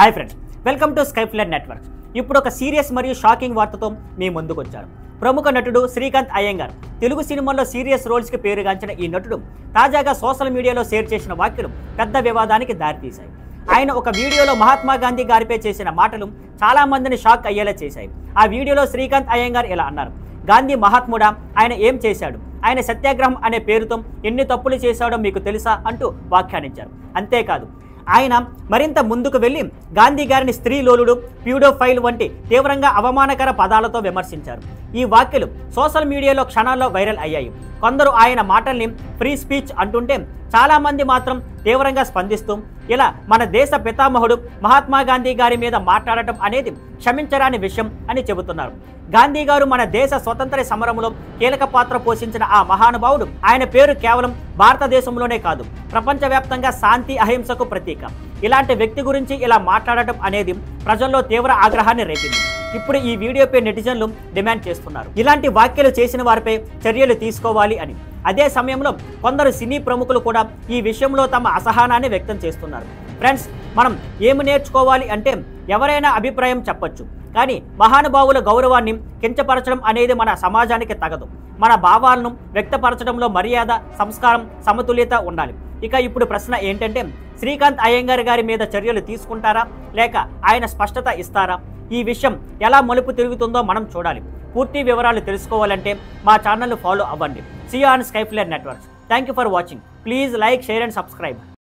Hi friends, welcome to Skyflier network. ఇప్పుడు ఒక serious మరియు షాకింగ్ వార్తతో మీ ముందుకు వచ్చారు. ప్రముఖ నటుడు శ్రీకాంత్ అయ్యంగార్ తెలుగు సినిమాల్లో సీరియస్ రోల్స్కి పేరుగాంచిన ఈ నటుడు తాజాగా సోషల్ మీడియాలో షేర్ చేసిన వ్యాఖ్యలు పెద్ద వివాదానికి దారితీశాయి. ఆయన ఒక వీడియోలో మహాత్మా గాంధీ గారిపై చేసిన మాటలు చాలా మందిని షాక్ అయ్యేలా చేశాయి. ఆ వీడియోలో శ్రీకాంత్ అయ్యంగార్ ఇలా అన్నారు: గాంధీ మహాత్ముడా, ఆయన ఏం చేశాడు? ఆయన సత్యాగ్రహం అనే పేరుతో ఎన్ని తప్పులు చేశాడో మీకు తెలుసా అంటూ వ్యాఖ్యానించారు. అంతేకాదు, ఆయన మరింత ముందుకు వెళ్ళి గాంధీ గారిని స్త్రీలోలుడు, ప్యూడోఫైల్ వంటి తీవ్రంగా అవమానకర పదాలతో విమర్శించారు. ఈ వ్యాఖ్యలు సోషల్ మీడియాలో క్షణాల్లో వైరల్ అయ్యాయి. కొందరు ఆయన మాటల్ని ఫ్రీ స్పీచ్ అంటుంటే, చాలామంది మాత్రం తీవ్రంగా స్పందిస్తూ ఇలా మన దేశ పితామహుడు మహాత్మా గాంధీ గారి మీద మాట్లాడటం అనేది క్షమించరాని విషయం అని చెబుతున్నారు. గాంధీ గారు మన దేశ స్వతంత్ర సమరంలో కీలక పాత్ర పోషించిన ఆ మహానుభావుడు. ఆయన పేరు కేవలం భారతదేశంలోనే కాదు, ప్రపంచవ్యాప్తంగా శాంతి అహింసకు ప్రతీక. ఇలాంటి వ్యక్తి గురించి ఇలా మాట్లాడటం అనేది ప్రజల్లో తీవ్ర ఆగ్రహాన్ని రేపింది. ఇప్పుడు ఈ వీడియోపై నెటిజన్లు డిమాండ్ చేస్తున్నారు, ఇలాంటి వ్యాఖ్యలు చేసిన వారిపై చర్యలు తీసుకోవాలి అని. అదే సమయంలో కొందరు సినీ ప్రముఖులు కూడా ఈ విషయంలో తమ అసహనాన్ని వ్యక్తం చేస్తున్నారు. ఫ్రెండ్స్, మనం ఏమి నేర్చుకోవాలి అంటే, ఎవరైనా అభిప్రాయం చెప్పొచ్చు, కానీ మహానుభావుల గౌరవాన్ని కించపరచడం అనేది మన సమాజానికి తగదు. మన భావాలను వ్యక్తపరచడంలో మర్యాద, సంస్కారం, సమతుల్యత ఉండాలి. ఇక ఇప్పుడు ప్రశ్న ఏంటంటే, శ్రీకాంత్ అయ్యంగార్ గారి మీద చర్యలు తీసుకుంటారా, లేక ఆయన స్పష్టత ఇస్తారా? ఈ విషయం ఎలా మలుపు తిరుగుతుందో మనం చూడాలి. పూర్తి వివరాలు తెలుసుకోవాలంటే మా ఛానల్ను ఫాలో అవ్వండి. See you on Skyflier networks. Thank you for watching. Please like, share and subscribe.